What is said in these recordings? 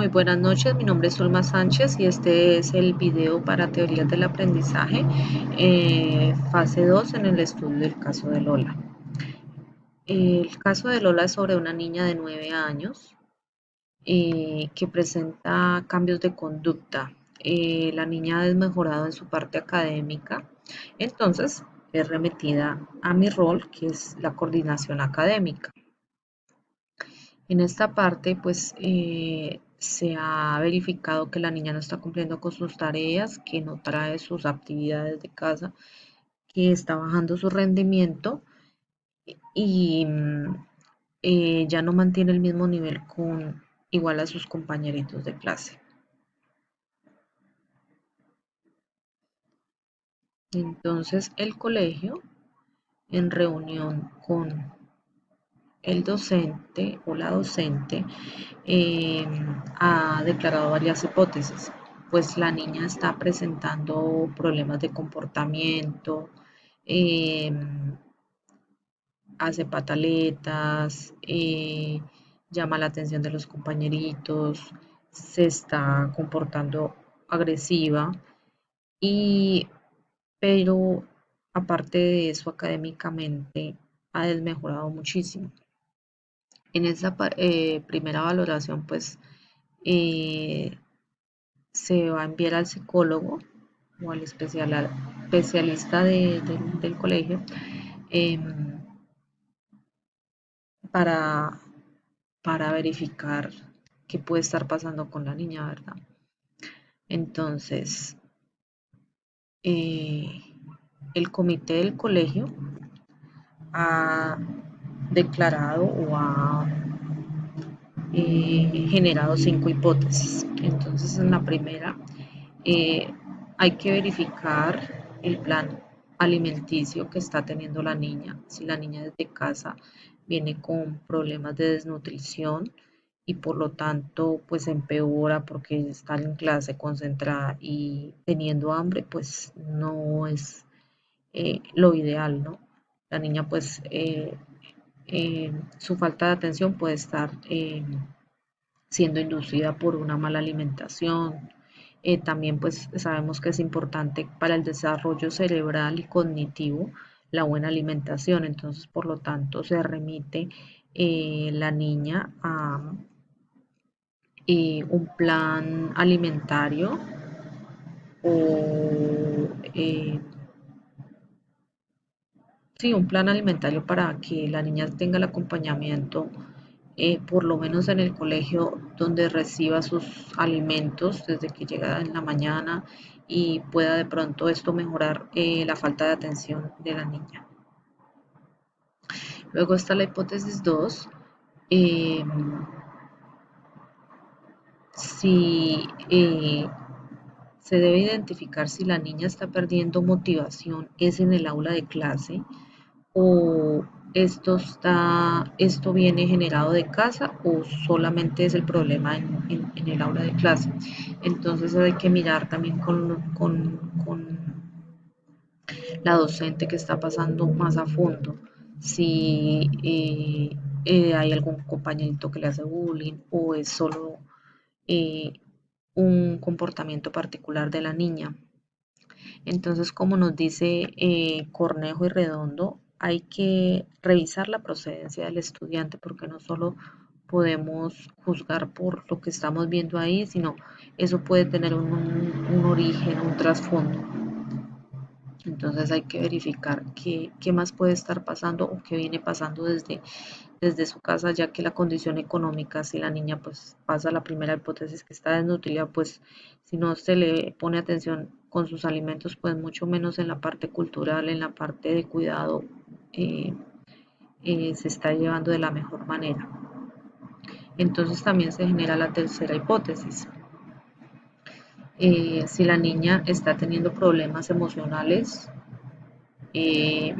Muy buenas noches, mi nombre es Zulma Sánchez y este es el video para teorías del aprendizaje, fase 2 en el estudio del caso de Lola. El caso de Lola es sobre una niña de 9 años que presenta cambios de conducta. La niña ha desmejorado en su parte académica, entonces es remitida a mi rol, que es la coordinación académica. En esta parte, pues se ha verificado que la niña no está cumpliendo con sus tareas, que no trae sus actividades de casa, que está bajando su rendimiento y ya no mantiene el mismo nivel con igual a sus compañeritos de clase. Entonces el colegio, en reunión con el docente o la docente, eh, ha declarado varias hipótesis, pues la niña está presentando problemas de comportamiento, eh, hace pataletas, llama la atención de los compañeritos, se está comportando agresiva, y, pero aparte de eso académicamente ha desmejorado muchísimo. En esa primera valoración, pues eh, se va a enviar al psicólogo o al especialista del colegio, em, para, para verificar qué puede estar pasando con la niña, ¿verdad? Entonces, eh, el comité del colegio ha declarado o ha generado 5 hipótesis. Entonces, en la primera, eh, hay que verificar el plan alimenticio que está teniendo la niña. Si la niña desde casa viene con problemas de desnutrición y por lo tanto pues empeora porque está en clase concentrada y teniendo hambre, pues no es lo ideal, ¿no? La niña pues su falta de atención puede estar siendo inducida por una mala alimentación. También pues sabemos que es importante para el desarrollo cerebral y cognitivo la buena alimentación, entonces por lo tanto se remite la niña a un plan alimentario o sí, un plan alimentario para que la niña tenga el acompañamiento, por lo menos en el colegio, donde reciba sus alimentos desde que llega en la mañana y pueda de pronto esto mejorar la falta de atención de la niña. Luego está la hipótesis 2. eh, si se debe identificar si la niña está perdiendo motivación es en el aula de clase o esto viene generado de casa o solamente es el problema en el aula de clase. Entonces hay que mirar también con la docente que está pasando más a fondo, si hay algún compañerito que le hace bullying o es solo eh, un comportamiento particular de la niña. Entonces, como nos dice Cornejo y Redondo, hay que revisar la procedencia del estudiante porque no solo podemos juzgar por lo que estamos viendo ahí, sino eso puede tener un origen, un trasfondo. Entonces hay que verificar qué más puede estar pasando o qué viene pasando desde su casa, ya que la condición económica, si la niña pues pasa la primera hipótesis que está desnutrida, pues si no se le pone atención con sus alimentos, pues mucho menos en la parte cultural, en la parte de cuidado, eh, se está llevando de la mejor manera. Entonces también se genera la tercera hipótesis. Si la niña está teniendo problemas emocionales, eh,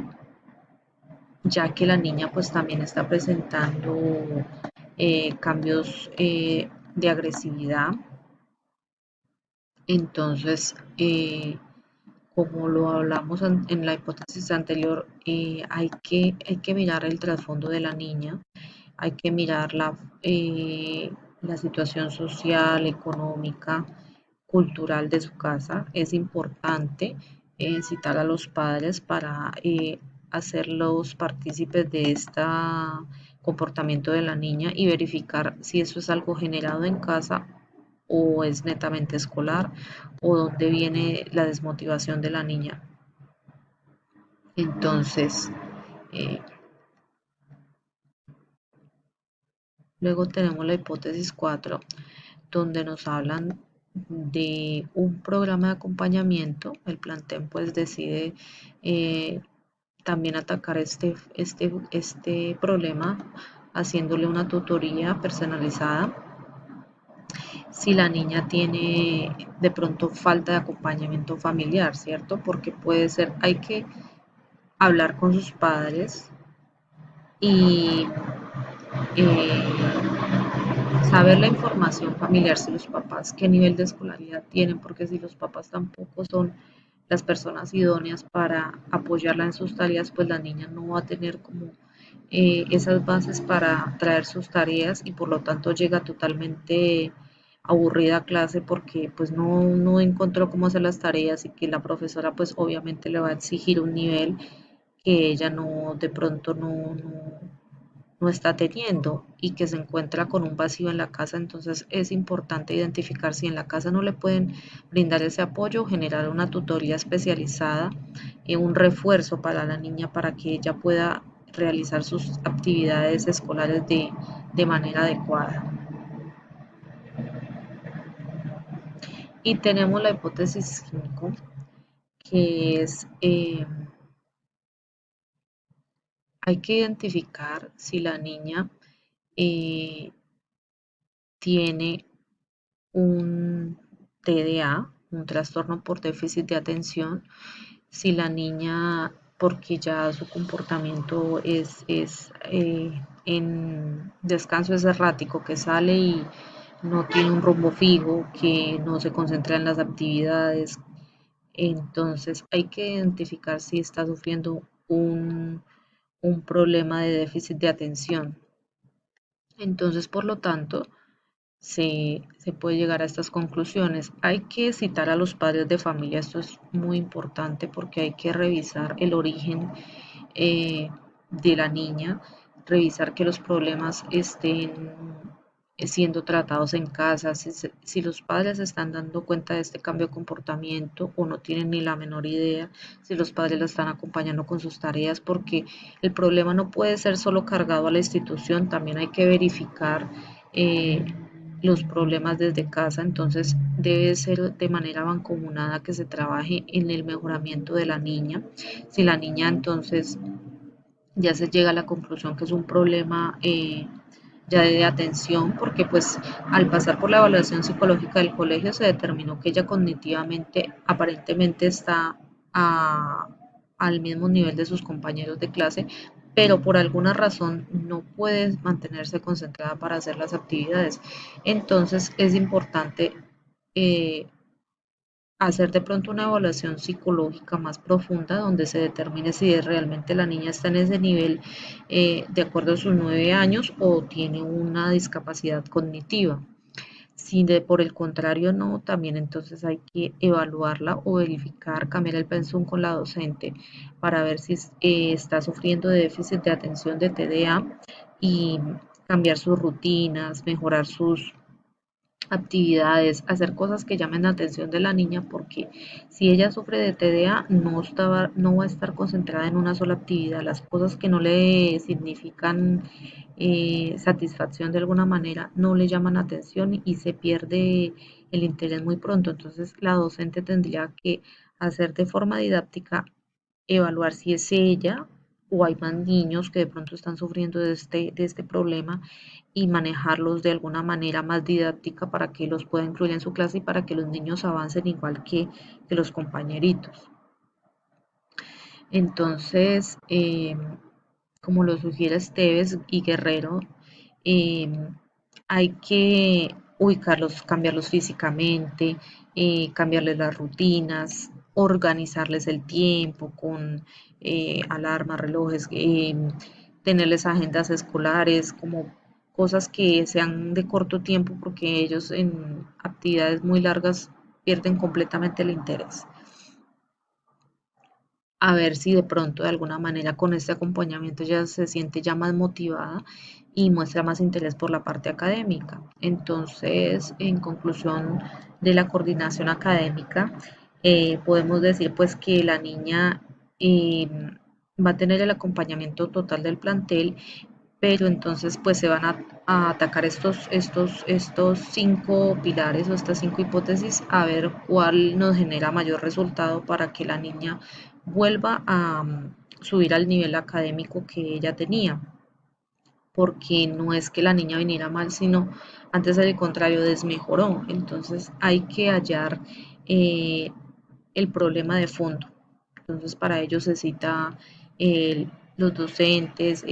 ya que la niña pues también está presentando cambios de agresividad. Entonces, como lo hablamos en la hipótesis anterior, hay que mirar el trasfondo de la niña, hay que mirar la situación social, económica, cultural de su casa. Es importante citar a los padres para hacerlos partícipes de este comportamiento de la niña y verificar si eso es algo generado en casa o es netamente escolar o dónde viene la desmotivación de la niña. Entonces, eh, luego tenemos la hipótesis 4, donde nos hablan de un programa de acompañamiento. El plantel pues decide eh, también atacar este problema haciéndole una tutoría personalizada. Si la niña tiene de pronto falta de acompañamiento familiar, ¿cierto? Porque puede ser, hay que hablar con sus padres y eh, saber la información familiar, si los papás qué nivel de escolaridad tienen, porque si los papás tampoco son las personas idóneas para apoyarla en sus tareas, pues la niña no va a tener como esas bases para traer sus tareas y por lo tanto llega totalmente aburrida a clase porque pues no encontró cómo hacer las tareas y que la profesora pues obviamente le va a exigir un nivel que ella no de pronto no está teniendo y que se encuentra con un vacío en la casa, entonces es importante identificar si en la casa no le pueden brindar ese apoyo, generar una tutoría especializada, un refuerzo para la niña para que ella pueda realizar sus actividades escolares de manera adecuada. Y tenemos la hipótesis 5, que es, hay que identificar si la niña eh, tiene un TDA, un trastorno por déficit de atención, si la niña, porque ya su comportamiento es en descanso es errático, que sale y no tiene un rumbo fijo, que no se concentra en las actividades, entonces hay que identificar si está sufriendo un problema de déficit de atención. Entonces, por lo tanto, se puede llegar a estas conclusiones. Hay que citar a los padres de familia, esto es muy importante porque hay que revisar el origen de la niña, revisar que los problemas estén siendo tratados en casa, si los padres se están dando cuenta de este cambio de comportamiento o no tienen ni la menor idea, si los padres la están acompañando con sus tareas, porque el problema no puede ser solo cargado a la institución, también hay que verificar eh, los problemas desde casa, entonces debe ser de manera mancomunada que se trabaje en el mejoramiento de la niña. Si la niña entonces ya se llega a la conclusión que es un problema ya de atención, porque pues al pasar por la evaluación psicológica del colegio se determinó que ella cognitivamente aparentemente está a, al mismo nivel de sus compañeros de clase, pero por alguna razón no puede mantenerse concentrada para hacer las actividades. Entonces es importante eh, hacer de pronto una evaluación psicológica más profunda donde se determine si realmente la niña está en ese nivel de acuerdo a sus 9 años o tiene una discapacidad cognitiva. Si de por el contrario no, también entonces hay que evaluarla o verificar, cambiar el pensum con la docente para ver si está sufriendo de déficit de atención de TDA y cambiar sus rutinas, mejorar sus actividades, hacer cosas que llamen la atención de la niña, porque si ella sufre de TDA no va a estar concentrada en una sola actividad, las cosas que no le significan satisfacción de alguna manera no le llaman atención y se pierde el interés muy pronto, entonces la docente tendría que hacer de forma didáctica, evaluar si es ella o hay más niños que de pronto están sufriendo de este problema y manejarlos de alguna manera más didáctica para que los pueda incluir en su clase y para que los niños avancen igual que los compañeritos. Entonces, como lo sugiere Esteves y Guerrero, eh, hay que ubicarlos, cambiarlos físicamente, cambiarles las rutinas, organizarles el tiempo con alarmas, relojes, tenerles agendas escolares, como cosas que sean de corto tiempo porque ellos en actividades muy largas pierden completamente el interés. A ver si de pronto de alguna manera con este acompañamiento ya se siente ya más motivada y muestra más interés por la parte académica. Entonces, en conclusión de la coordinación académica, podemos decir pues que la niña eh, va a tener el acompañamiento total del plantel, pero entonces pues se van a atacar estos cinco pilares o estas cinco hipótesis a ver cuál nos genera mayor resultado para que la niña vuelva a subir al nivel académico que ella tenía, porque no es que la niña viniera mal, sino antes al contrario, desmejoró. Entonces hay que hallar eh, el problema de fondo. Entonces para ello se cita los docentes,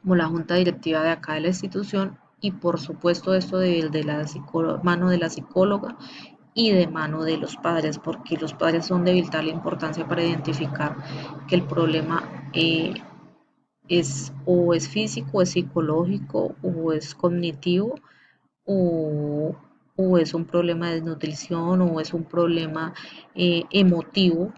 como la junta directiva de acá de la institución y por supuesto esto de la mano de la psicóloga y de mano de los padres, porque los padres son de vital importancia para identificar que el problema es o es físico, es psicológico o es cognitivo o, o es un problema de desnutrición o es un problema emotivo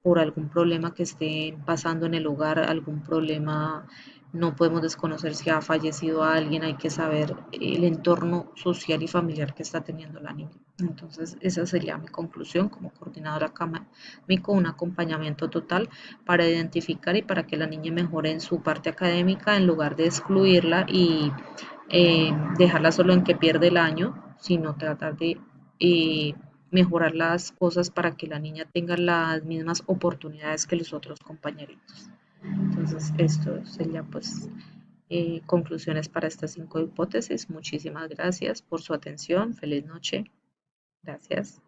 por algún problema que esté pasando en el hogar, algún problema, no podemos desconocer si ha fallecido alguien, hay que saber el entorno social y familiar que está teniendo la niña. Entonces, esa sería mi conclusión como coordinadora académica, un acompañamiento total para identificar y para que la niña mejore en su parte académica en lugar de excluirla y dejarla solo en que pierde el año, sino tratar de eh, mejorar las cosas para que la niña tenga las mismas oportunidades que los otros compañeritos. Entonces, esto sería pues conclusiones para estas cinco hipótesis. Muchísimas gracias por su atención. Feliz noche. Gracias.